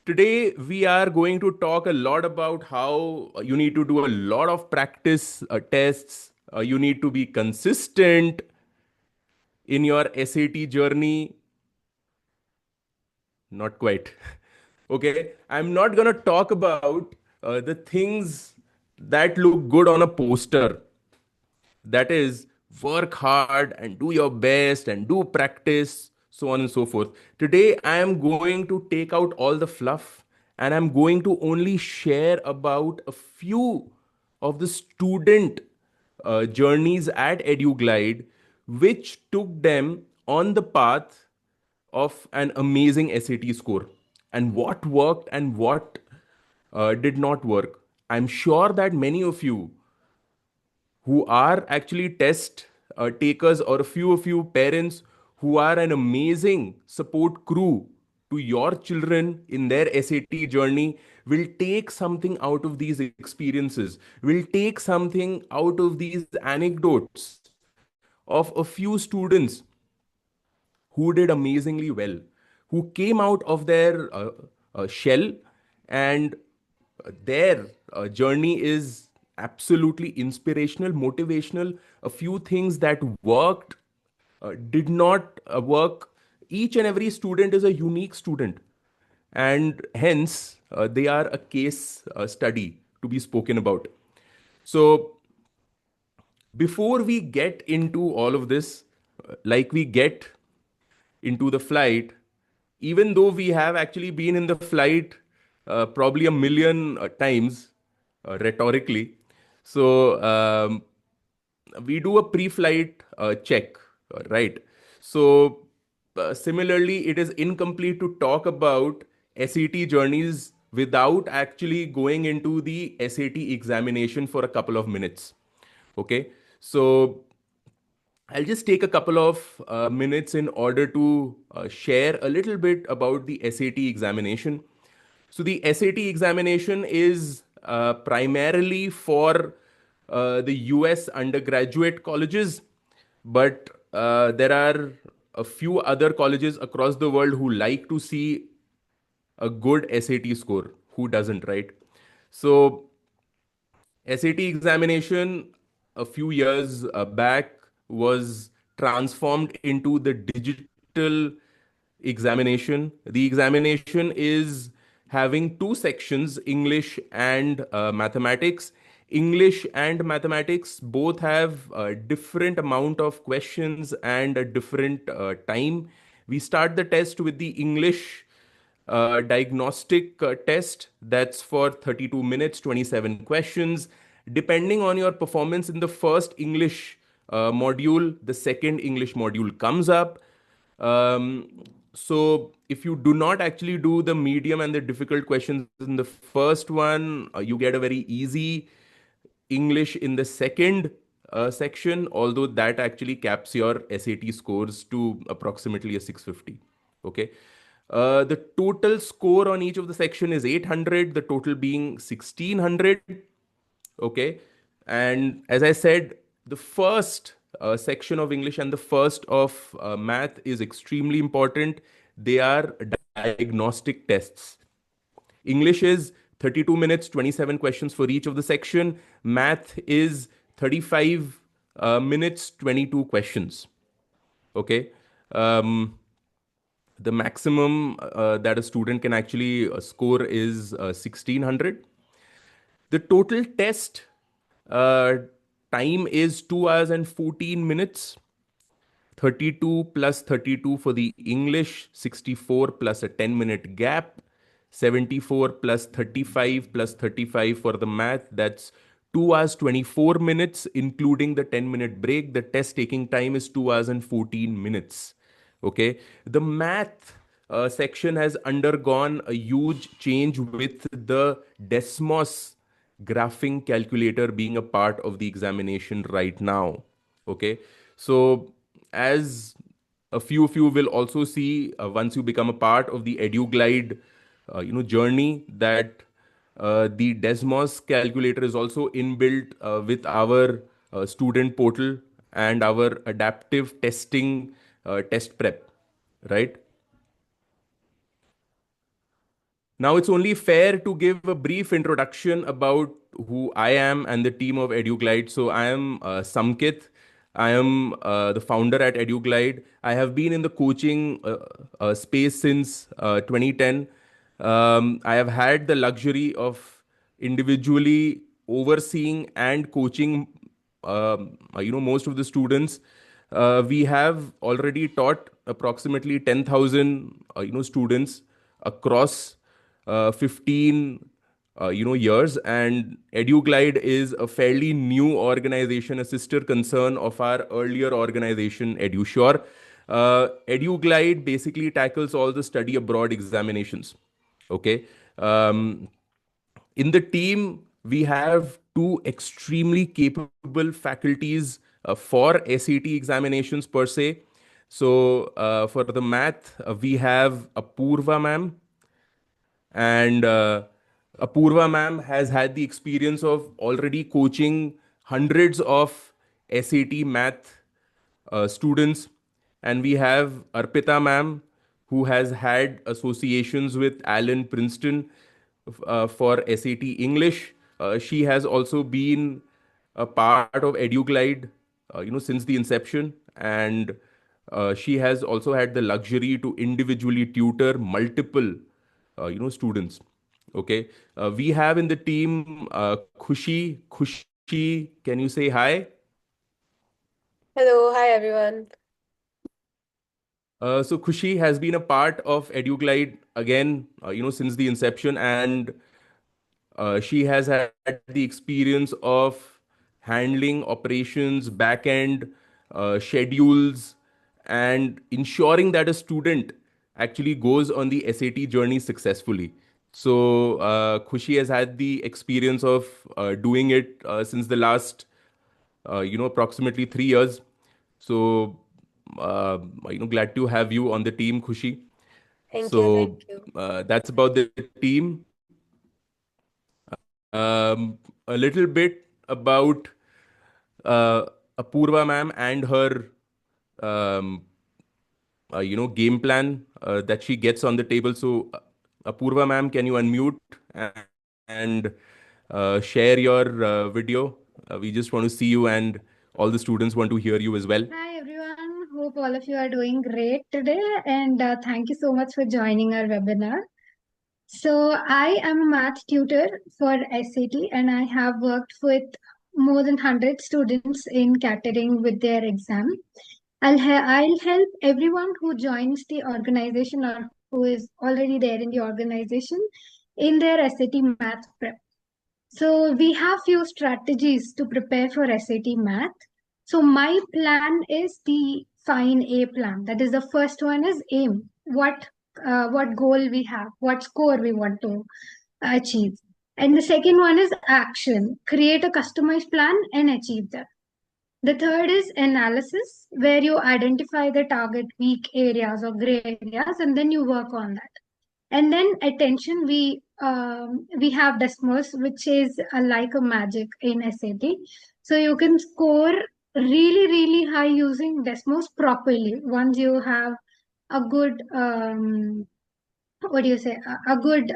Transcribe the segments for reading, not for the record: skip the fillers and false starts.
Today, we are going to talk a lot about how you need to do a lot of practice tests. You need to be consistent in your SAT journey. Not quite. Okay. I'm not going to talk about the things that look good on a poster. That is, work hard and do your best and do practice, so on and so forth. Today, I am going to take out all the fluff and I'm going to only share about a few of the student journeys at EduGlide, which took them on the path of an amazing SAT score, and what worked and what did not work. I'm sure that many of you who are actually test takers, or a few of you parents who are an amazing support crew to your children in their SAT journey, will take something out of these experiences, will take something out of these anecdotes of a few students who did amazingly well, who came out of their shell, and their journey is absolutely inspirational, motivational. A few things that worked did not work. Each and every student is a unique student, and hence they are a case study to be spoken about. So, before we get into all of this, like we get into the flight, even though we have actually been in the flight probably a million times rhetorically. So we do a pre-flight check, right? So similarly, it is incomplete to talk about SAT journeys without actually going into the SAT examination for a couple of minutes. Okay, so I'll just take a couple of minutes in order to share a little bit about the SAT examination. So, the SAT examination is primarily for the US undergraduate colleges, but there are a few other colleges across the world who like to see a good SAT score. Who doesn't, right? So, SAT examination a few years back was transformed into the digital examination. The examination is having two sections, English and mathematics. English and mathematics both have a different amount of questions and a different time. We start the test with the English diagnostic test, that's for 32 minutes, 27 questions. Depending on your performance in the first English module, the second English module comes up. So if you do not actually do the medium and the difficult questions in the first one, you get a very easy English in the second section, although that actually caps your SAT scores to approximately a 650. Okay. The total score on each of the section is 800, the total being 1600. Okay. And as I said, the first section of English and the first of math is extremely important. They are diagnostic tests. English is 32 minutes, 27 questions for each of the section. Math is 35 minutes, 22 questions. Okay. Um, the maximum that a student can actually score is 1600. The total test uh, time is 2 hours and 14 minutes. 32 plus 32 for the English, 64 plus a 10-minute gap, 74 plus 35 plus 35 for the math, that's 2 hours 24 minutes, including the 10-minute break. The test taking time is 2 hours and 14 minutes. Okay. The math section has undergone a huge change with the Desmos graphing calculator being a part of the examination right now. Okay. So, as a few of you will also see once you become a part of the EduGlide journey, that the Desmos calculator is also inbuilt with our student portal and our adaptive testing test prep, right? Now, it's only fair to give a brief introduction about who I am and the team of EduGlide. So, I am Samkit. I am the founder at EduGlide. I have been in the coaching space since 2010. I have had the luxury of individually overseeing and coaching, most of the students. We have already taught approximately 10,000, students across 15 years, and EduGlide is a fairly new organization, a sister concern of our earlier organization EduSure. EduGlide basically tackles all the study abroad examinations. Okay. um, in the team, we have two extremely capable faculties for SAT examinations per se. So for the math, we have Apurva ma'am, and Apurva ma'am has had the experience of already coaching hundreds of SAT math students. And we have Arpita ma'am, who has had associations with Allen Princeton for SAT English. She has also been a part of EduGlide, since the inception, and she has also had the luxury to individually tutor multiple, students. Okay, we have in the team Khushi. Khushi, can you say hi? Hello, hi everyone. So Khushi has been a part of EduGlide again, since the inception, and she has had the experience of handling operations, back end, schedules, and ensuring that a student actually goes on the SAT journey successfully. So Khushi has had the experience of doing it since the last, approximately 3 years. So, glad to have you on the team, Khushi. Thank you, thank So you. that's about the team. A little bit about uh, Apurva ma'am and her, um, game plan that she gets on the table. So, Apurva ma'am, can you unmute and share your video? We just want to see you, and all the students want to hear you as well. Hi everyone, hope all of you are doing great today and thank you so much for joining our webinar. So I am a math tutor for SAT and I have worked with more than 100 students in catering with their exam. I'll help everyone who joins the organization or who is already there in the organization in their SAT math prep. So we have few strategies to prepare for SAT math. So my plan is the fine A plan. That is the first one is aim. What goal we have, what score we want to achieve. And the second one is action. Create a customized plan and achieve that. The third is analysis, where you identify the target weak areas or gray areas and then you work on that. And then attention, we have Desmos, which is like a magic in SAT. So you can score really high using Desmos properly. Once you have a good what do you say a good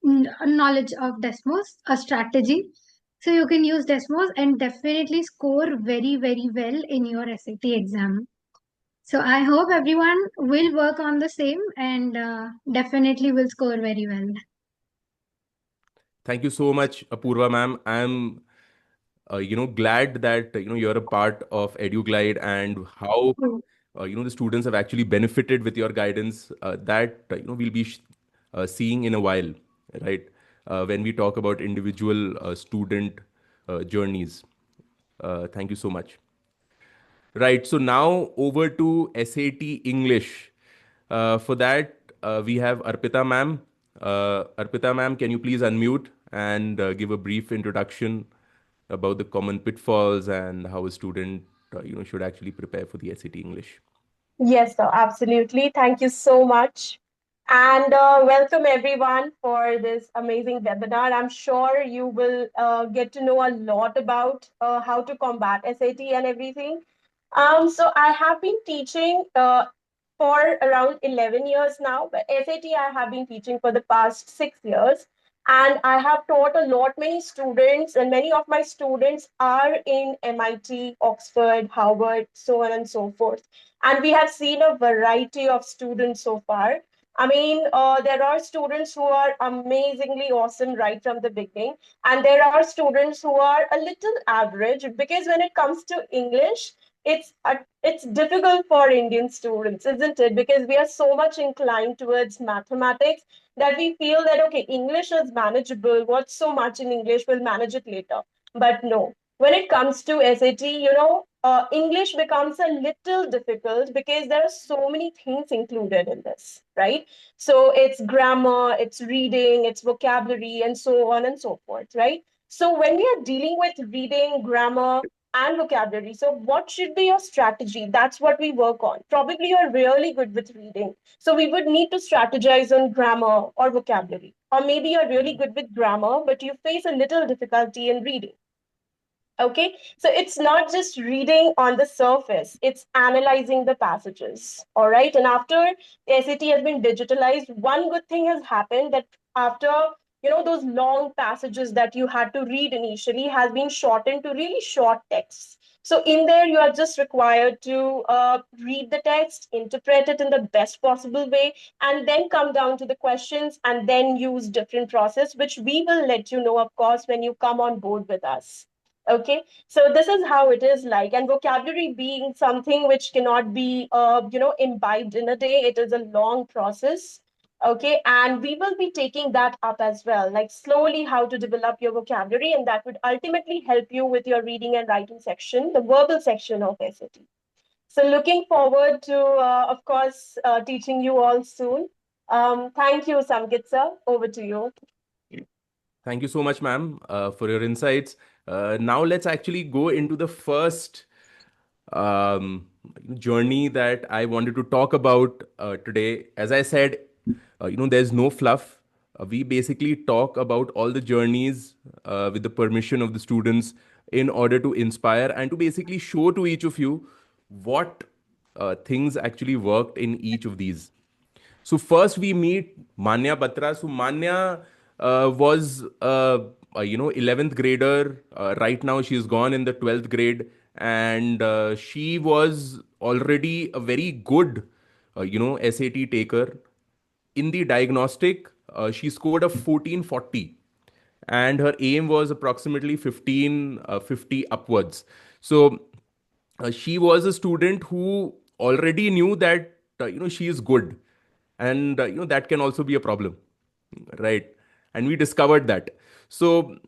knowledge of Desmos, a strategy. So you can use Desmos and definitely score very well in your SAT exam. So I hope everyone will work on the same and definitely will score very well. Thank you so much, Apurva ma'am. I'm glad that you're a part of EduGlide, and how the students have actually benefited with your guidance. That we'll be seeing in a while, right? When we talk about individual student journeys. Thank you so much. Right. So now over to SAT English. For that, we have Arpita ma'am. Arpita ma'am, can you please unmute and give a brief introduction about the common pitfalls and how a student, should actually prepare for the SAT English? Yes, sir, absolutely. Thank you so much. And welcome everyone for this amazing webinar. I'm sure you will get to know a lot about how to combat SAT and everything. So I have been teaching for around 11 years now, but SAT I have been teaching for the past 6 years. And I have taught a lot many students, and many of my students are in MIT, Oxford, Harvard, so on and so forth. And we have seen a variety of students so far. I mean, there are students who are amazingly awesome right from the beginning, and there are students who are a little average because when it comes to English, it's difficult for Indian students, isn't it? Because we are so much inclined towards mathematics that we feel that okay, English is manageable. What's so much in English? We'll manage it later. But no, when it comes to SAT, English becomes a little difficult because there are so many things included in this, right? So it's grammar, it's reading, it's vocabulary, and so on and so forth, right? So when we are dealing with reading, grammar, and vocabulary, so what should be your strategy? That's what we work on. Probably you're really good with reading. So we would need to strategize on grammar or vocabulary. Or maybe you're really good with grammar, but you face a little difficulty in reading. Okay, so it's not just reading on the surface, it's analyzing the passages. All right, and after the SAT has been digitalized, one good thing has happened that after those long passages that you had to read initially has been shortened to really short texts. So in there, you are just required to read the text, interpret it in the best possible way, and then come down to the questions and then use different process, which we will let you know, of course, when you come on board with us. Okay, so this is how it is like, and vocabulary being something which cannot be, imbibed in a day. It is a long process. Okay, and we will be taking that up as well, like slowly how to develop your vocabulary, and that would ultimately help you with your reading and writing section, the verbal section of SAT. So looking forward to, of course, teaching you all soon. Thank you, Samgit sir. Over to you. Thank you so much, ma'am, for your insights. Now let's actually go into the first um, journey that I wanted to talk about today. As I said, there's no fluff. We basically talk about all the journeys with the permission of the students in order to inspire and to basically show to each of you what things actually worked in each of these. So first we meet Manya Batra. So Manya was 11th grader. Right now she's gone in the 12th grade, and she was already a very good SAT taker. In the diagnostic, she scored a 1440, and her aim was approximately 1550 upwards. So she was a student who already knew that she is good, and that can also be a problem, right? And we discovered that. So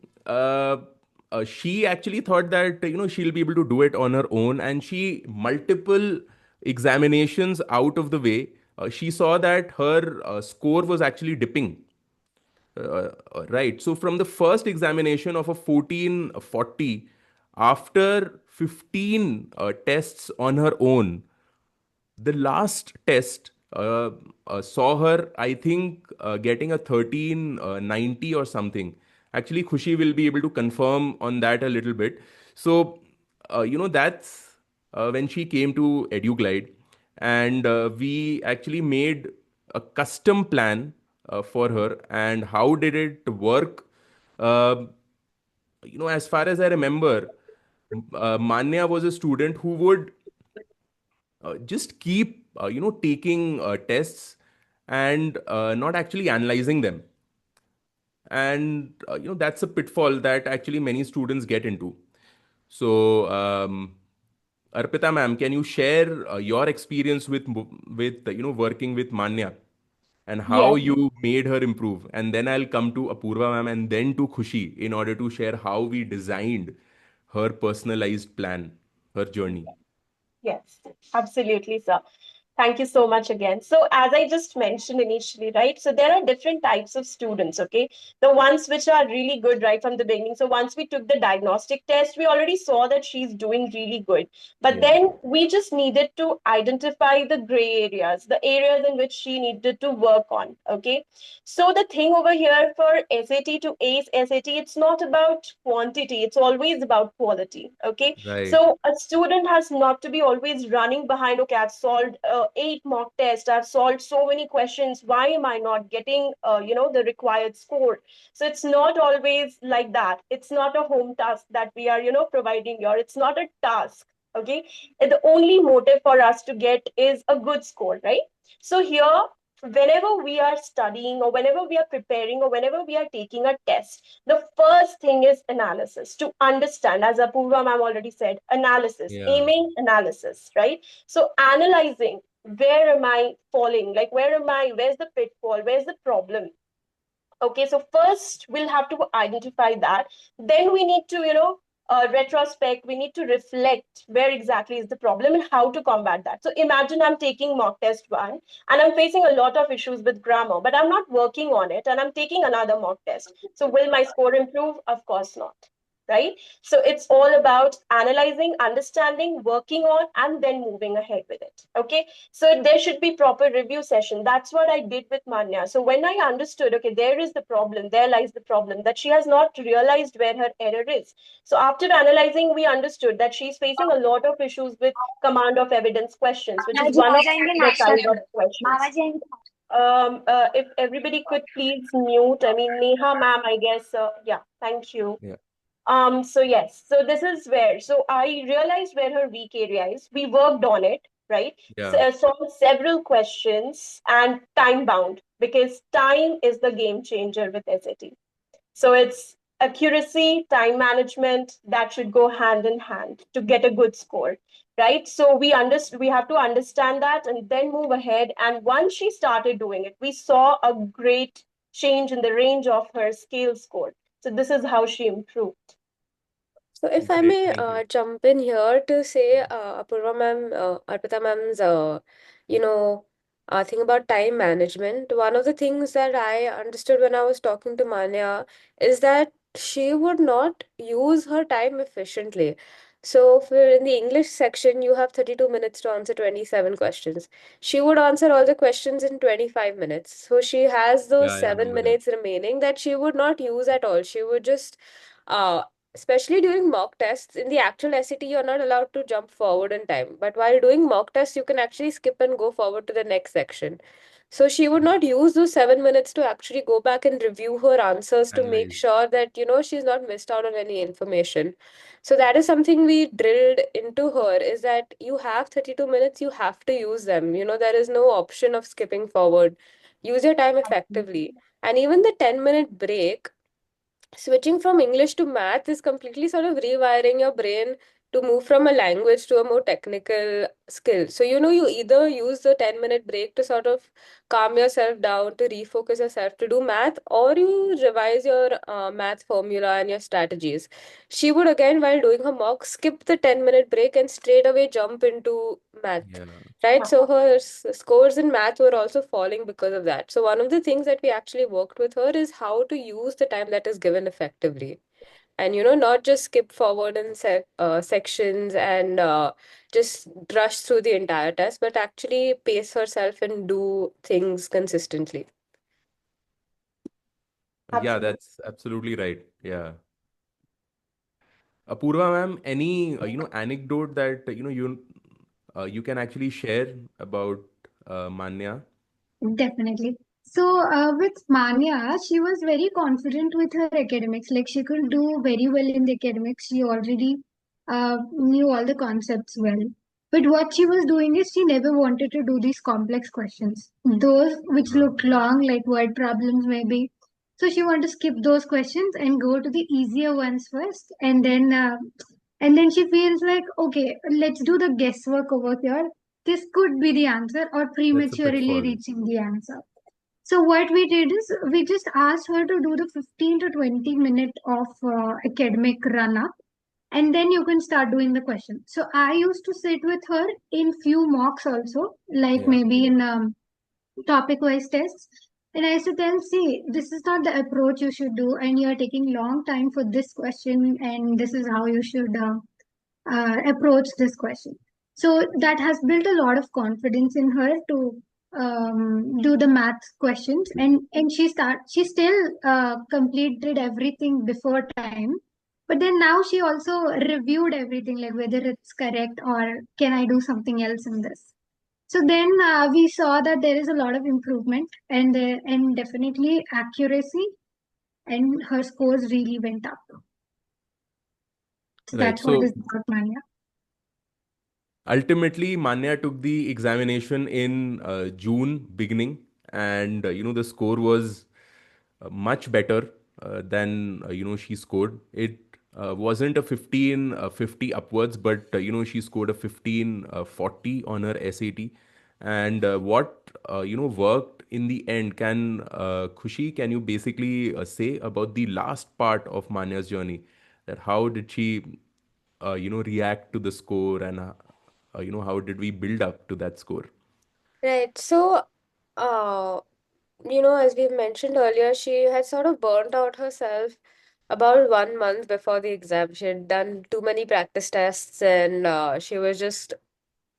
she actually thought that she'll be able to do it on her own, and she multiple examinations out of the way, she saw that her score was actually dipping. Right. So from the first examination of a 1440, after 15 tests on her own, the last test saw her, I think, getting a 1390 or something. Actually, Khushi will be able to confirm on that a little bit. So, that's when she came to EduGlide, and we actually made a custom plan for her. And how did it work? Uh, as far as I remember, Manya was a student who would just keep taking tests and not actually analyzing them, and that's a pitfall that actually many students get into. So Arpita ma'am, can you share your experience with working with Manya and how Yes. you made her improve? And then I'll come to Apurva ma'am and then to Khushi in order to share how we designed her personalized plan, her journey. Yes, absolutely, sir. Thank you so much again. So, as I just mentioned initially, right? So, there are different types of students, okay? The ones which are really good right from the beginning. So, once we took the diagnostic test, we already saw that she's doing really good. But Yeah. then we just needed to identify the gray areas, the areas in which she needed to work on, okay? So, the thing over here for SAT to ACE SAT, it's not about quantity, it's always about quality, okay? Right. So a student has not to be always running behind, okay, I've solved 8 mock tests, I've solved so many questions. Why am I not getting, the required score? So it's not always like that. It's not a home task that we are, providing here. It's not a task. Okay. And the only motive for us to get is a good score, right? So here, whenever we are studying or whenever we are preparing or whenever we are taking a test, the first thing is analysis to understand, as Apurva ma'am already said, analysis, Yeah. aiming analysis, right? So analyzing, where am I falling? Like, where's the pitfall? Where's the problem? Okay, so first we'll have to identify that. Then we need to, retrospect. We need to reflect where exactly is the problem and how to combat that. So imagine I'm taking mock test one and I'm facing a lot of issues with grammar, but I'm not working on it and I'm taking another mock test. So will my score improve? Of course not. Right? So it's all about analyzing, understanding, working on, and then moving ahead with it. Okay, so there should be proper review session. That's what I did with Manya. So when I understood, okay, there is the problem, there lies the problem, that she has not realized where her error is. So after analyzing, we understood that she's facing a lot of issues with command of evidence questions, which is ji one uh of जाएंगे the नाश्ता kind of uh questions. जाएंगे If everybody could please mute, I mean, Neha ma'am, I guess, yeah, thank you. Yeah. So yes, so this is where, so I realized where her weak area is. We worked on it, right? So, Yeah. solved several questions and time bound, because time is the game changer with SAT. So it's accuracy, time management that should go hand in hand to get a good score, right? So we have to understand that and then move ahead. And once she started doing it, we saw a great change in the range of her scale score. So this is how she improved. So, if I Great. may Thank you. jump in here to say, Apurva ma'am, Arpita ma'am's, thing about time management, one of the things that I understood when I was talking to Manya is that she would not use her time efficiently. So, for in the English section, you have 32 minutes to answer 27 questions. She would answer all the questions in 25 minutes. So, she has Yeah, those I seven remember that. minutes remaining that she would not use at all. She would just uh, especially during mock tests, in the actual SAT, you're not allowed to jump forward in time. But while doing mock tests, you can actually skip and go forward to the next section. So she would not use those 7 minutes to actually go back and review her answers to make Analyze. sure that, she's not missed out on any information. So that is something we drilled into her is that you have 32 minutes, you have to use them. There is no option of skipping forward. Use your time effectively. And even the 10-minute break, switching from English to math is completely sort of rewiring your brain to move from a language to a more technical skill. So, you either use the 10-minute break to sort of calm yourself down, to refocus yourself to do math, or you revise your math formula and your strategies. She would, again, while doing her mock, skip the 10-minute break and straight away jump into math. Yeah. Right, so her scores in math were also falling because of that. So one of the things that we actually worked with her is how to use the time that is given effectively, and not just skip forward in sections and just rush through the entire test, but actually pace herself and do things consistently. Yeah, Absolutely. that's absolutely right. Yeah. Apurva ma'am, any anecdote that you can actually share about Manya? Definitely. So, with Manya, she was very confident with her academics. Like, she could do very well in the academics. She already knew all the concepts well. But what she was doing is she never wanted to do these complex questions, those which Uh, looked long, like word problems, maybe. So, she wanted to skip those questions and go to the easier ones first. And then she feels like, okay, let's do the guesswork over here. This could be the answer, or that's a prematurely pitfall. reaching the answer. So what we did is we just asked her to do the 15 to 20 minute of academic run up, and then you can start doing the question. So I used to sit with her in few mocks also, like Yeah. maybe in topic wise tests. And I used to tell, see, this is not the approach you should do, and you are taking long time for this question, and this is how you should approach this question. So that has built a lot of confidence in her to do the math questions, and she still completed everything before time. But then now she also reviewed everything, like whether it's correct or can I do something else in this. So then we saw that there is a lot of improvement and definitely accuracy, and her scores really went up. So Right. that's what is So about Manya. ultimately, Manya took the examination in June beginning, and the score was much better than she scored. It wasn't a 15 50 upwards, but she scored a 15 40 on her SAT. And what worked in the end? Can Khushi, can you basically say about the last part of Manya's journey? That how did she react to the score, and how did we build up to that score? Right. So, uh, as we mentioned earlier, she had sort of burnt out herself about 1 month before the exam. She had done too many practice tests, and she was just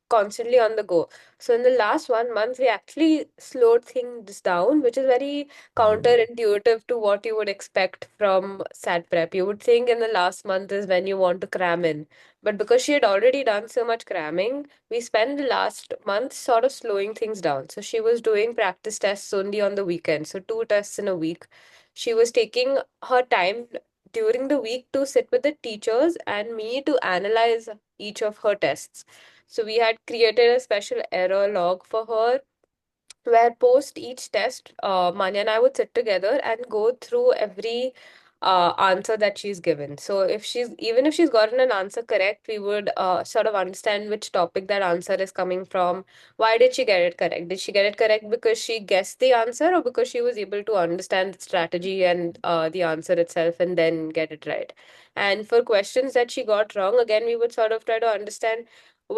constantly on the go. So in the last 1 month, we actually slowed things down, which is very Mhm. counterintuitive to what you would expect from SAT prep. You would think in the last month is when you want to cram in. But because she had already done so much cramming, we spent the last month sort of slowing things down. So she was doing practice tests only on the weekend. So 2 tests in a week. She was taking her time during the week to sit with the teachers and me to analyze each of her tests. So we had created a special error log for her where post each test, Manya and I would sit together and go through every answer that she's given. So if she's even if she's gotten an answer correct, we would sort of understand which topic that answer is coming from. Why did she get it correct? Did she get it correct because she guessed the answer, or because she was able to understand the strategy and the answer itself and then get it right? And for questions that she got wrong, again, we would sort of try to understand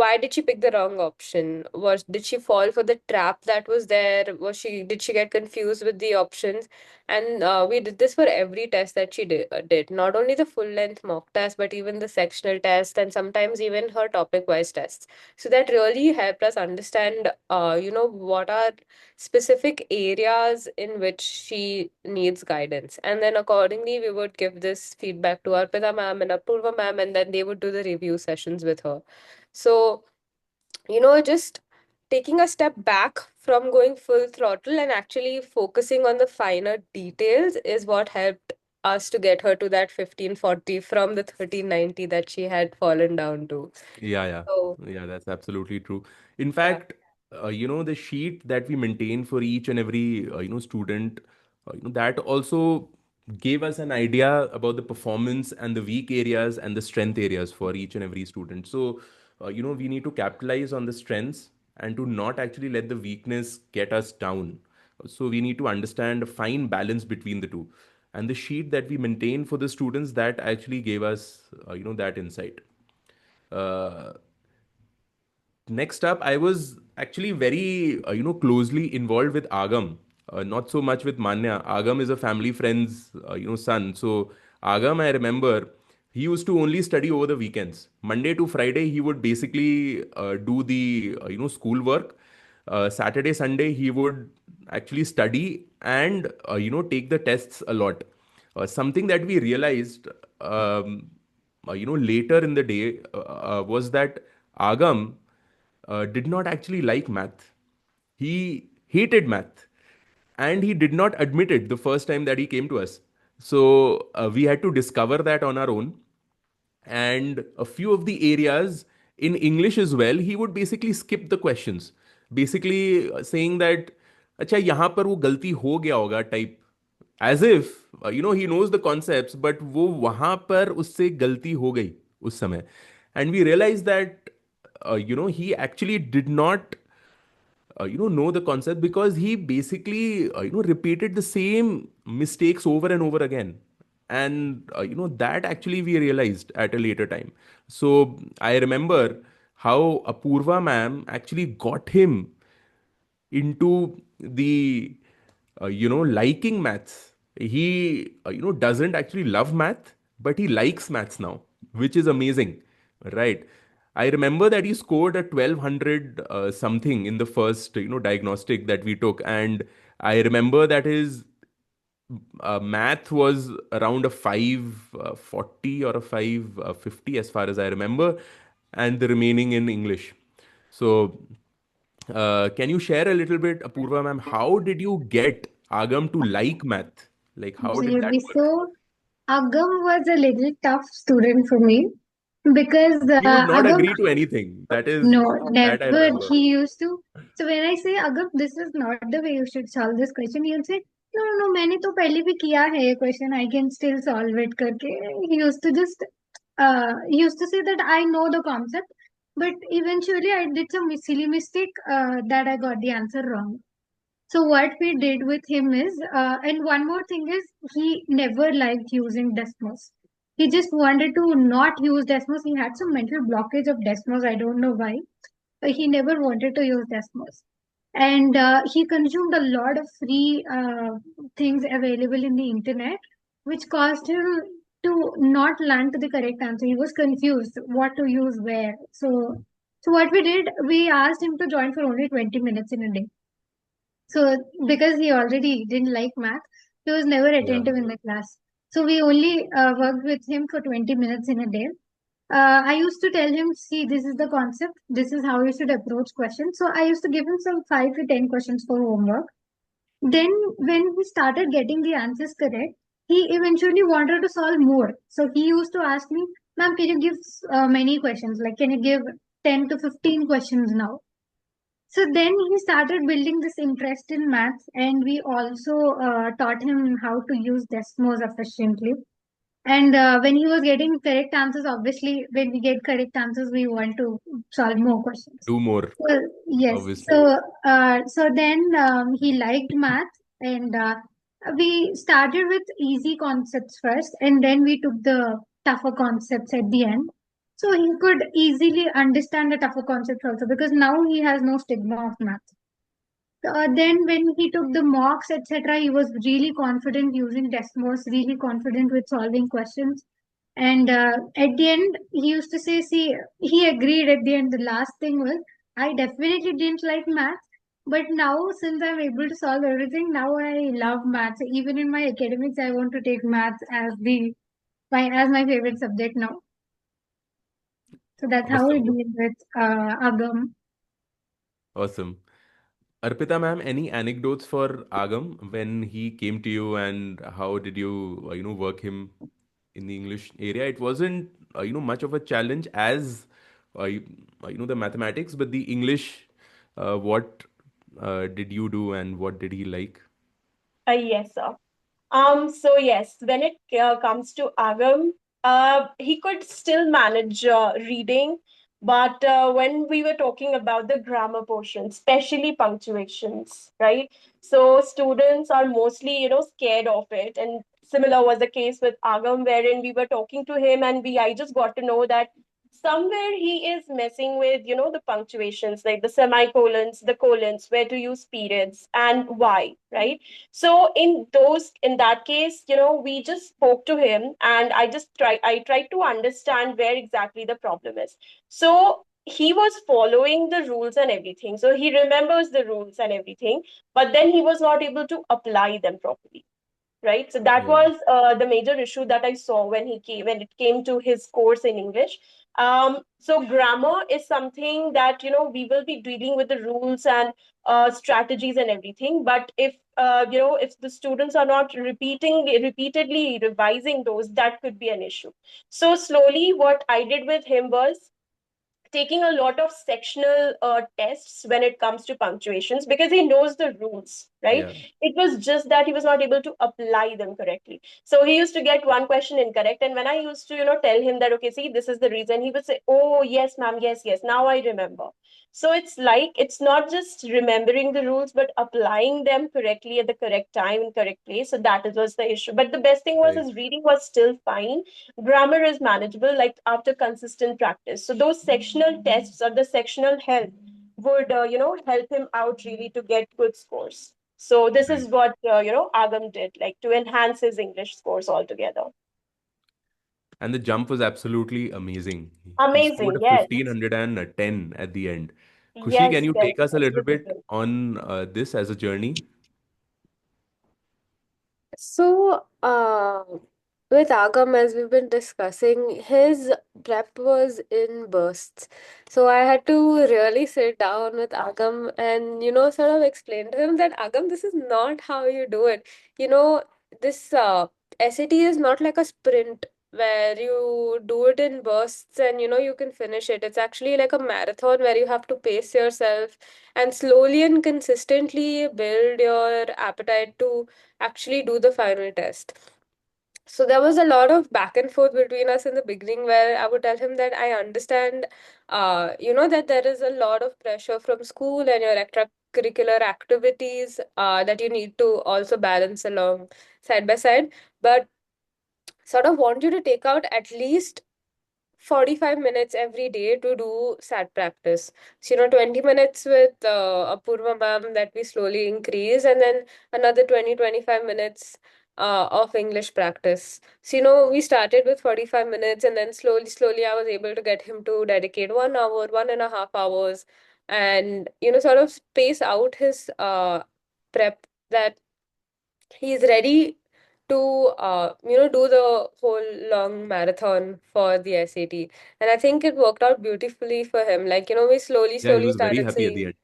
why did she pick the wrong option? Was Did she fall for the trap that was there? Did she get confused with the options? And we did this for every test that she did. Not only the full length mock test, but even the sectional test, and sometimes even her topic wise tests. So that really helped us understand what are specific areas in which she needs guidance. And then accordingly we would give this feedback to Arpita ma'am and Apurva ma'am, and then they would do the review sessions with her. So, just taking a step back from going full throttle and actually focusing on the finer details is what helped us to get her to that 1540 from the 1390 that she had fallen down to. Yeah, yeah, So, yeah, that's absolutely true. In yeah. fact, the sheet that we maintain for each and every student, that also gave us an idea about the performance and the weak areas and the strength areas for each and every student. So, we need to capitalize on the strengths and to not actually let the weakness get us down. So we need to understand a fine balance between the two. And the sheet that we maintain for the students, that actually gave us, that insight. Uh, Next up, I was actually very, closely involved with Agam. Not so much with Manya. Agam is a family friend's, son. So Agam, I remember, he used to only study over the weekends. Monday to Friday, he would basically do the, school work. Saturday, Sunday, he would actually study and, take the tests a lot. Something that we realized, later in the day, was that Agam did not actually like math. He hated math, and he did not admit it the first time that he came to us. So we had to discover that on our own. And a few of the areas in English as well, he would basically skip the questions, basically saying that, अच्छा यहाँ पर वो गलती हो गया होगा type, as if he knows the concepts, but वो वहां पर उससे गलती हो गई उस समय. And we realized that he actually did not know the concept, because he basically repeated the same mistakes over and over again. And that actually we realized at a later time. So I remember how Apurva ma'am actually got him into the liking maths. He doesn't actually love math, but he likes maths now, which is amazing, right? I remember that he scored a 1200 something in the first diagnostic that we took. And I remember that his math was around a 540 or a 550 as far as I remember, and the remaining in English. So Can you share a little bit, Apurva ma'am, how did you get Agam to like math? Like, how did that Absolutely. work? So Agam was a little tough student for me because He would not Agam, agree to anything. That is, no, that I never. remember. He used to. So when I say Agam, this is not the way you should solve this question, he'll say, no, no, no, मैंने तो पहले भी किया है ये question. I can still solve it करके. He used to just, he used to say that I know the concept, but eventually I did some silly mistake that I got the answer wrong. So what we did with him is, and one more thing is, he never liked using Desmos. He just wanted to not use Desmos. He had some mental blockage of Desmos. I don't know why, but he never wanted to use Desmos. And he consumed a lot of free things available in the internet, which caused him to not land to the correct answer. He was confused what to use where. So what we did, we asked him to join for only 20 minutes in a day. So because he already didn't like math, he was never Yeah. attentive in the class. So we only worked with him for 20 minutes in a day. I used to tell him, see, this is the concept. This is how you should approach questions. So I used to give him some 5 to 10 questions for homework. Then when he started getting the answers correct, he eventually wanted to solve more. So he used to ask me, ma'am, can you give many questions? Like, can you give 10 to 15 questions now? So then he started building this interest in maths, and we also taught him how to use Desmos efficiently. And when he was getting correct answers, obviously, when we get correct answers, we want to solve more questions. Do more, Well, yes. obviously. So then he liked math, and we started with easy concepts first, and then we took the tougher concepts at the end. So he could easily understand the tougher concepts also because now he has no stigma of math. Then when he took the mocks, etc., he was really confident using Desmos, really confident with solving questions. And at the end, he used to say, see, he agreed at the end. The last thing was, I definitely didn't like math, but now since I'm able to solve everything, now I love maths. Even in my academics, I want to take maths as my favorite subject now. So that's how we Awesome. deal with Agam. Awesome. Arpita ma'am, any anecdotes for Agam when he came to you, and how did you, work him in the English area? It wasn't, much of a challenge as, the mathematics, but the English, what did you do and what did he like? Yes, sir. So yes, when it comes to Agam, he could still manage reading, but when we were talking about the grammar portion, especially punctuations, right? So students are mostly, scared of it, and similar was the case with Agam, wherein we were talking to him, and I just got to know that somewhere he is messing with, the punctuations, like the semicolons, the colons, where to use periods, and why, right? So in that case, we just spoke to him, and I tried to understand where exactly the problem is. So he was following the rules and everything, so he remembers the rules and everything, but then he was not able to apply them properly, right? So that Yeah. was the major issue that I saw when it came to his course in English. So grammar is something that we will be dealing with the rules and strategies and everything, but if the students are not repeatedly revising those, that could be an issue. So slowly what I did with him was taking a lot of sectional tests when it comes to punctuations, because he knows the rules, right? Yeah. It was just that he was not able to apply them correctly. So he used to get one question incorrect, and when I used to tell him that, okay, see, this is the reason, he would say, oh yes ma'am, yes, yes, now I remember. So it's like, it's not just remembering the rules, but applying them correctly at the correct time and correct place. So that was the issue, but the best thing was Right. his reading was still fine. Grammar is manageable, like after consistent practice. So those sectional tests or the sectional help would help him out really to get good scores. So this Right. is what Agam did, like to enhance his English scores altogether. And the jump was absolutely amazing. He scored Amazing, a yes. 1510 at the end. Khushi, can Yes, you yes, take us a yes, little this is bit it. on this as a journey? So, With Agam, as we've been discussing, his prep was in bursts. So I had to really sit down with Agam and, sort of explain to him that, Agam, this is not how you do it. You know, this SAT is not like a sprint where you do it in bursts and, you can finish it. It's actually like a marathon where you have to pace yourself and slowly and consistently build your appetite to actually do the final test. So there was a lot of back and forth between us in the beginning where I would tell him that I understand, that there is a lot of pressure from school and your extracurricular activities that you need to also balance along side by side. But sort of want you to take out at least 45 minutes every day to do SAT practice. So, 20 minutes with Apurva ma'am that we slowly increase, and then another 20-25 minutes of English practice. So, we started with 45 minutes, and then slowly, I was able to get him to dedicate 1 hour, 1.5 hours, and, sort of space out his prep that he's ready to do the whole long marathon for the SAT. And I think it worked out beautifully for him. Like, we slowly Yeah, he slowly was very started happy at seeing the end.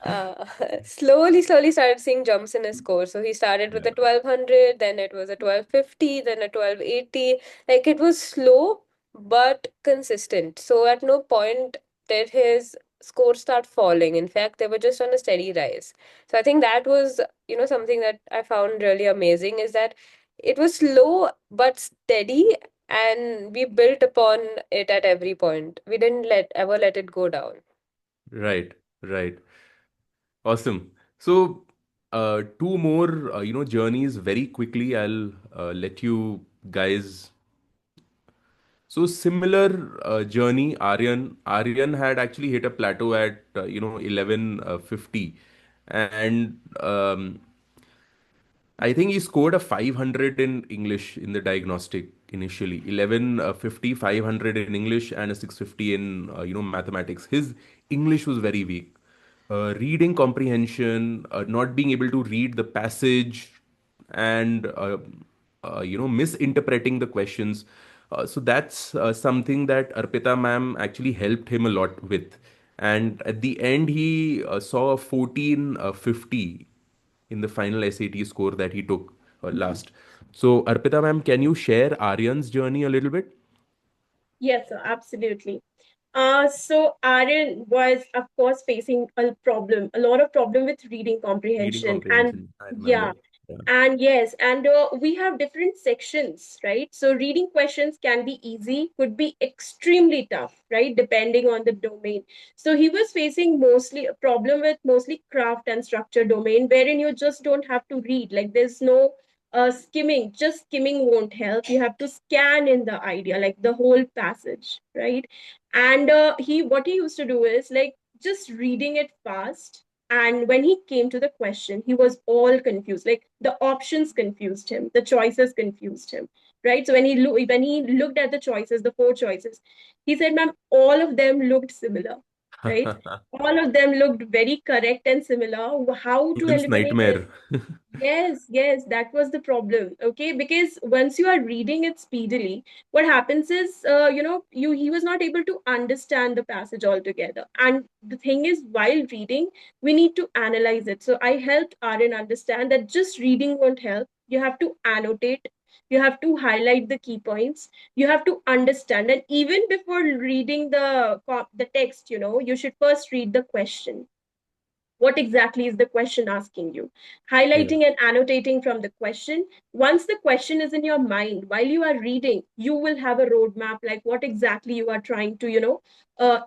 uh, slowly started seeing jumps in his score. So he started with a Yeah. 1200, then it was a 1250, then a 1280. Like, it was slow but consistent. So at no point did his score start falling. In fact, they were just on a steady rise. So I think that was, something that I found really amazing is that it was slow but steady, and we built upon it at every point. We didn't let it go down. Right, right. Awesome. So, two more, journeys very quickly. I'll let you guys. So similar journey, Aryan had actually hit a plateau at 1150, and I think he scored a 500 in English in the diagnostic initially. 1150, 500 in English, and a 650 in mathematics. His English was very weak. Reading comprehension, not being able to read the passage, and misinterpreting the questions. So that's something that Arpita ma'am actually helped him a lot with. And at the end, he saw a 1450 in the final SAT score that he took last. So, Arpita ma'am, can you share Aryan's journey a little bit? Yes, sir, absolutely. So Aryan was, of course, facing a lot of problem with reading Reading comprehension, and comprehension, I yeah, remember. Yeah. and yes, and we have different sections, right? So reading questions can be easy, could be extremely tough, right? Depending on the domain. So he was facing mostly a problem with mostly craft and structure domain, wherein you just don't have to read. Like there's no skimming. Just skimming won't help. You have to scan in the idea, like the whole passage, right? And what he used to do is like just reading it fast, and when he came to the question, he was all confused. Like the options confused him, the choices confused him, right? So when he looked at the choices, the four choices, he said, "Ma'am, all of them looked similar, right? All of them looked very correct and similar. How to Student's eliminate this?" nightmare. Yes, yes, that was the problem. Okay, because once you are reading it speedily, what happens is, he was not able to understand the passage altogether. And the thing is, while reading, we need to analyze it. So I helped Aaron understand that just reading won't help. You have to annotate. You have to highlight the key points. You have to understand. And even before reading the text, you should first read the question. What exactly is the question asking you? Yeah. Highlighting and annotating from the question. Once the question is in your mind while you are reading, you will have a roadmap like what exactly you are trying to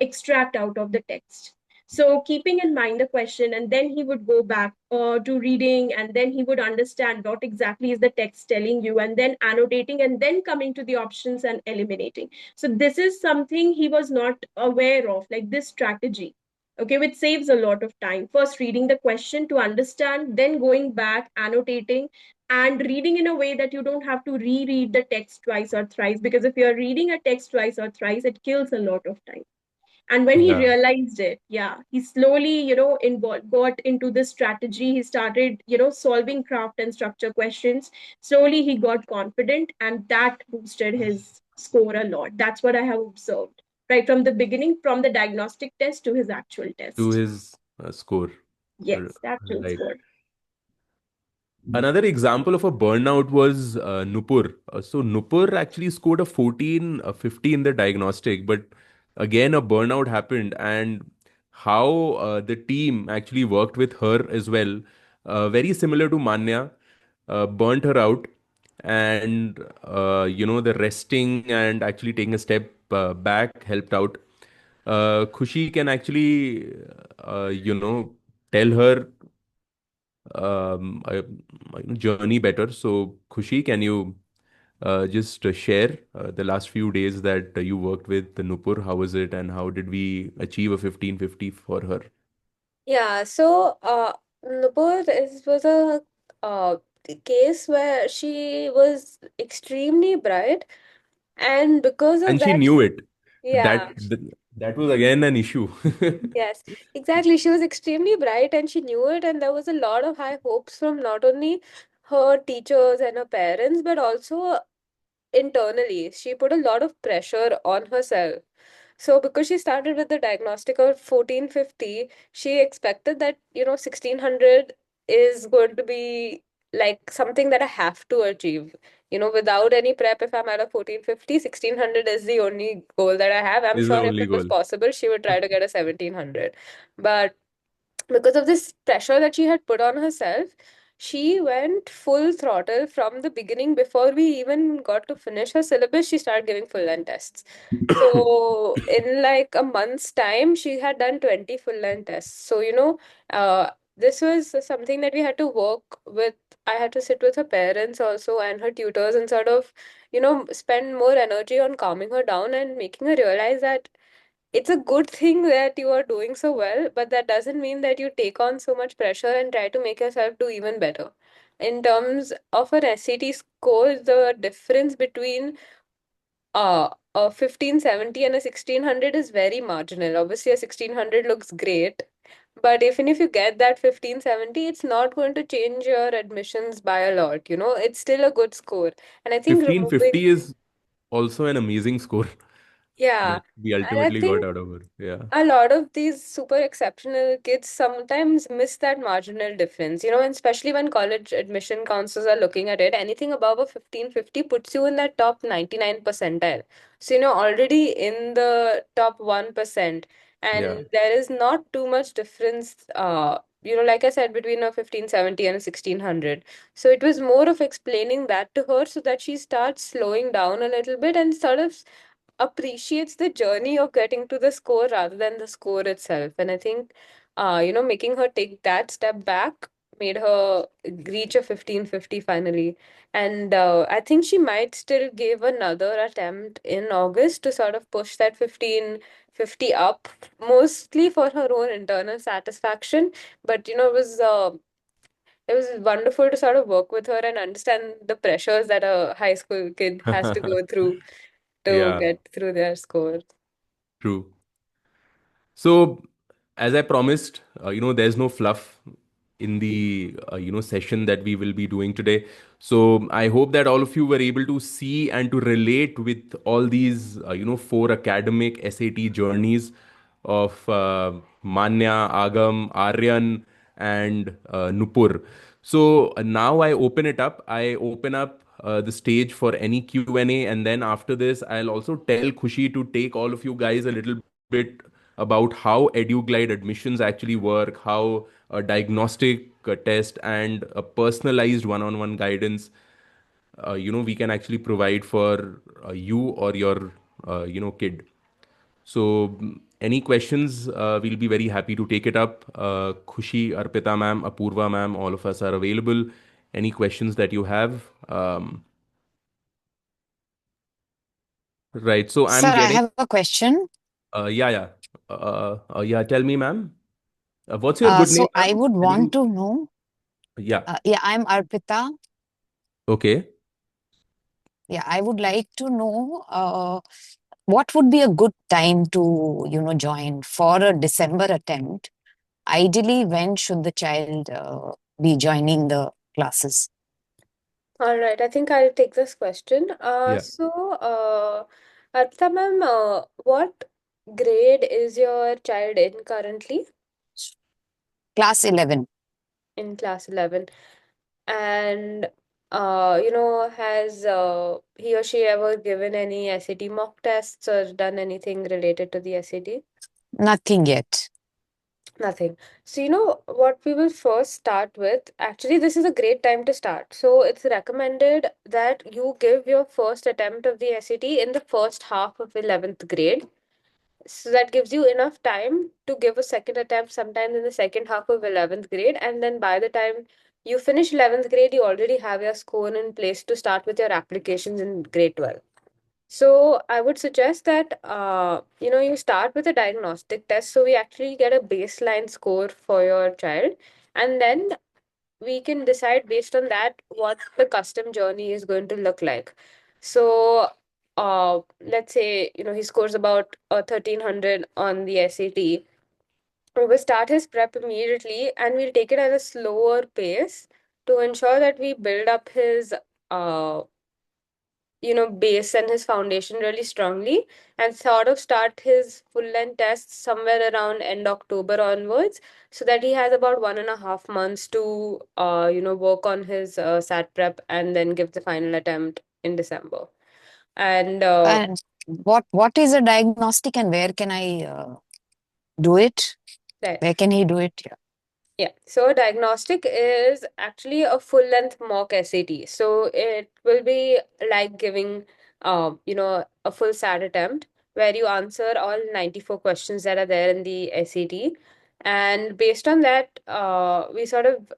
extract out of the text. So keeping in mind the question, and then he would go back to reading, and then he would understand what exactly is the text telling you, and then annotating, and then coming to the options and eliminating. So this is something he was not aware of, like this strategy, okay, which saves a lot of time. First reading the question to understand, then going back, annotating, and reading in a way that you don't have to reread the text twice or thrice, because if you're reading a text twice or thrice, it kills a lot of time. And when he Yeah. realized it, yeah, he slowly, got into this strategy. He started, solving craft and structure questions. Slowly, he got confident, and that boosted his score a lot. That's what I have observed, right from the beginning, from the diagnostic test to his actual To test. his score. R- Yes, the actual Right. score. Another example of a burnout was Nupur. So Nupur actually scored a 1450 in the diagnostic, but again a burnout happened, and how the team actually worked with her as well, very similar to Manya, burnt her out, and the resting and actually taking a step back helped out. Khushi can actually, tell her journey better. So, Khushi, can you just share the last few days that you worked with the Nupur? How was it, and how did we achieve a 1550 for her? Yeah, so Nupur was a uh, case where she was extremely bright, and because of And she that, knew it. yeah, That was again an issue. yes, exactly. She was extremely bright and she knew it, and there was a lot of high hopes from not only her teachers and her parents, but also internally. She put a lot of pressure on herself. So because she started with the diagnostic of 1450, she expected that, 1600 is going to be like something that I have to achieve. Without any prep, if I'm at a 1450, 1600 is the only goal that I have. I'm Is the sure if only it was goal. possible, she would try to get a 1700. But because of this pressure that she had put on herself, she went full throttle from the beginning. Before we even got to finish her syllabus, she started giving full length tests. So, in like a month's time, she had done 20 full length tests. So, this was something that we had to work with. I had to sit with her parents also and her tutors and sort of, spend more energy on calming her down and making her realize that it's a good thing that you are doing so well, but that doesn't mean that you take on so much pressure and try to make yourself do even better. In terms of an SAT score, the difference between a 1570 and a 1600 is very marginal. Obviously, a 1600 looks great, but even if you get that 1570, it's not going to change your admissions by a lot. It's still a good score. And I think removing, 1550 is also an amazing score yeah, that we and I ultimately got think out of her. Yeah. a lot of these super exceptional kids sometimes miss that marginal difference, and especially when college admission counselors are looking at it, anything above a 1550 puts you in that top 99 percentile. So, already in the top 1%, Yeah. and there is not too much difference, like I said, between a 1570 and a 1600. So, it was more of explaining that to her so that she starts slowing down a little bit and sort of appreciates the journey of getting to the score rather than the score itself. And I think, making her take that step back made her reach a 1550 finally. And I think she might still give another attempt in August to sort of push that 1550 up, mostly for her own internal satisfaction. But, it was wonderful to sort of work with her and understand the pressures that a high school kid has to go through to Yeah, get through their score. true. So, as I promised, there's no fluff in the session that we will be doing today. So I hope that all of you were able to see and to relate with all these four academic SAT journeys of Manya, Agam, Aryan, and Nupur. So now I open it up. I open up the stage for any Q&A, and then after this, I'll also tell Khushi to take all of you guys a little bit about how EduGlide admissions actually work, how a diagnostic test and a personalized one-on-one guidance, we can actually provide for you or your, kid. So, any questions? We'll be very happy to take it up. Khushi, Arpita ma'am, Apurva ma'am, all of us are available. Any questions that you have? Right. So Sir, I'm I getting. have a question. Yeah, yeah. Yeah. Tell me, ma'am. What's your good name, So I ma'am? would I want didn't. to know. Yeah. Yeah, I'm Arpita. Okay. Yeah, I would like to know what would be a good time to, join for a December attempt? Ideally, when should the child be joining the classes? All right, I think I'll take this question. Yeah. Arpita ma'am, what grade is your child in currently? Class 11. In class 11. And, has he or she ever given any SAT mock tests or done anything related to the SAT? Nothing yet. Nothing. So, what we will first start with, actually, this is a great time to start. So, it's recommended that you give your first attempt of the SAT in the first half of 11th grade. So, that gives you enough time to give a second attempt sometime in the second half of 11th grade. And then by the time you finish 11th grade, you already have your score in place to start with your applications in grade 12. So I would suggest that you start with a diagnostic test so we actually get a baseline score for your child, and then we can decide based on that what the custom journey is going to look like. So let's say he scores about 1300 on the SAT. We will start his prep immediately and we'll take it at a slower pace to ensure that we build up his uh, base and his foundation really strongly, and sort of start his full length tests somewhere around end October onwards, so that he has about 1.5 months to, work on his SAT prep and then give the final attempt in December. And And what is a diagnostic and where can I do it? right. Where can he do it? Yeah. Yeah, so diagnostic is actually a full length mock SAT. So it will be like giving, a full SAT attempt where you answer all 94 questions that are there in the SAT. And based on that, we sort of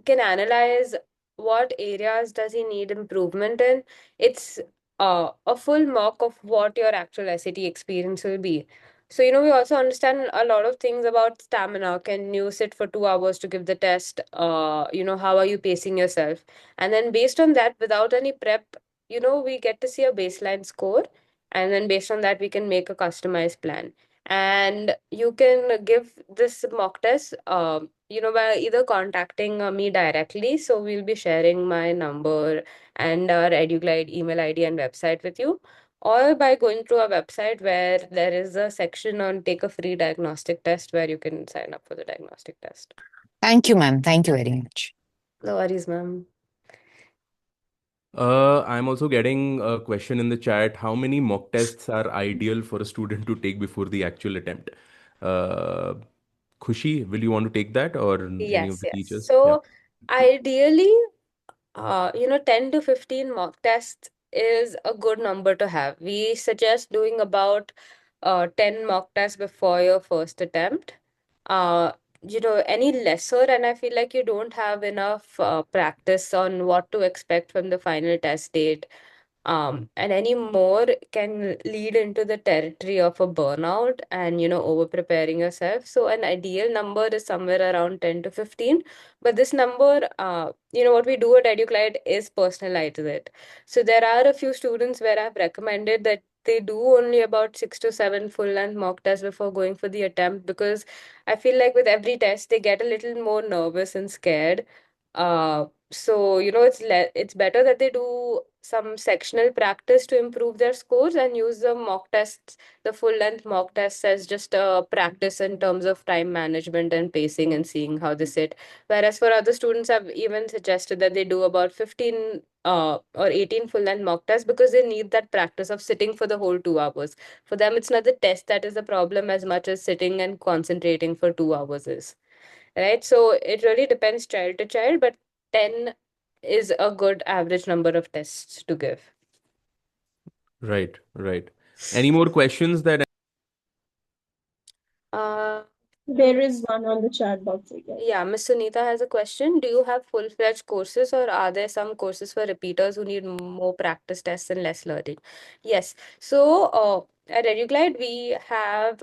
can analyze what areas does he need improvement in. It's a full mock of what your actual SAT experience will be. So, we also understand a lot of things about stamina. Can you sit for 2 hours to give the test? How are you pacing yourself? And then based on that, without any prep, we get to see a baseline score. And then based on that, we can make a customized plan. And you can give this mock test, by either contacting me directly. So we'll be sharing my number and our EduGlide email ID and website with you, or by going to our website where there is a section on take a free diagnostic test where you can sign up for the diagnostic test. Thank you, ma'am. Thank you very much. No worries, ma'am. I'm also getting a question in the chat. How many mock tests are ideal for a student to take before the actual attempt? Uh, Khushi, will you want to take that or any of Yes, the yes. teachers? Yeah. So ideally, 10 to 15 mock tests is a good number to have. We suggest doing about 10 mock tests before your first attempt. Uh, any lesser, and I feel like you don't have enough practice on what to expect from the final test date. And any more can lead into the territory of a burnout and, over preparing yourself. So an ideal number is somewhere around 10 to 15. But this number, what we do at EduClide is personalize it. So there are a few students where I've recommended that they do only about 6 to 7 full length mock tests before going for the attempt, because I feel like with every test they get a little more nervous and scared. So it's better that they do some sectional practice to improve their scores and use the mock tests, the full length mock tests, as just a practice in terms of time management and pacing and seeing how they sit. Whereas for other students, I've even suggested that they do about 15 or 18 full length mock tests, because they need that practice of sitting for the whole 2 hours. For them, it's not the test that is the problem as much as sitting and concentrating for 2 hours is. Right? So it really depends child to child, but 10 is a good average number of tests to give. Right, right. Any more questions that Uh, There is one on the chat box again. Yeah, Miss Sunita has a question. Do you have full-fledged courses, or are there some courses for repeaters who need more practice tests and less learning? Yes. So, at EduGlide, we have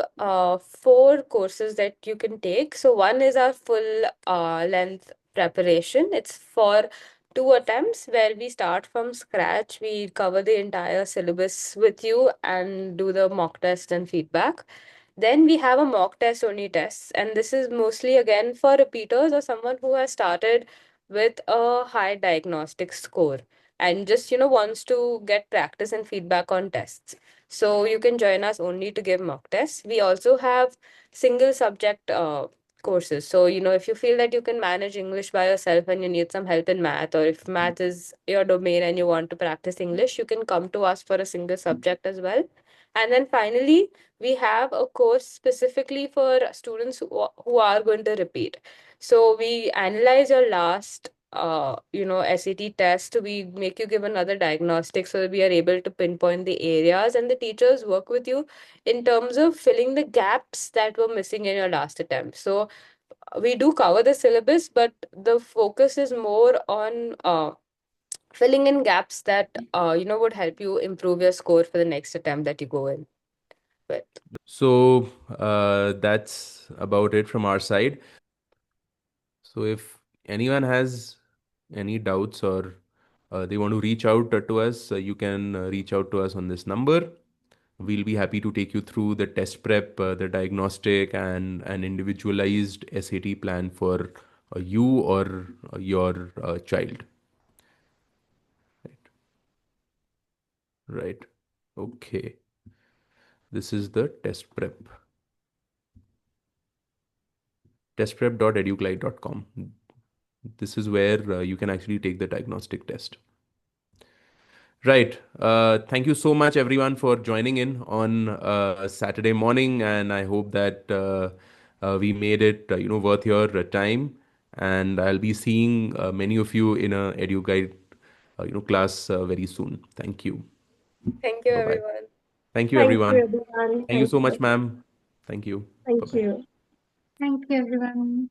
four courses that you can take. So, one is our full length preparation. It's for 2 attempts where we start from scratch. We cover the entire syllabus with you and do the mock test and feedback. Then we have a mock test only tests, and this is mostly again for repeaters or someone who has started with a high diagnostic score and just wants to get practice and feedback on tests. So you can join us only to give mock tests. We also have single subject courses. So, if you feel that you can manage English by yourself and you need some help in math, or if math is your domain and you want to practice English, you can come to us for a single subject as well. And then finally, we have a course specifically for students who are going to repeat. So we analyze your last SAT test. We make you give another diagnostic so that we are able to pinpoint the areas, and the teachers work with you in terms of filling the gaps that were missing in your last attempt. So we do cover the syllabus, but the focus is more on filling in gaps that would help you improve your score for the next attempt that you go in with. So that's about it from our side. So if anyone has any doubts or they want to reach out to us, you can reach out to us on this number. We'll be happy to take you through the test prep, the diagnostic, and an individualized SAT plan for you or your child. Right. Okay. This is the test prep. Testprep.educlide.com. This is where you can actually take the diagnostic test. Right. Thank you so much, everyone, for joining in on Saturday morning, and I hope that we made it, worth your time. And I'll be seeing many of you in a EduGuide, class very soon. Thank you. Thank you, Bye bye. everyone. Thank you, Thank you, everyone. everyone. Thank you Thank so much, you. ma'am. Thank you. Bye Thank bye. you. Thank you, everyone.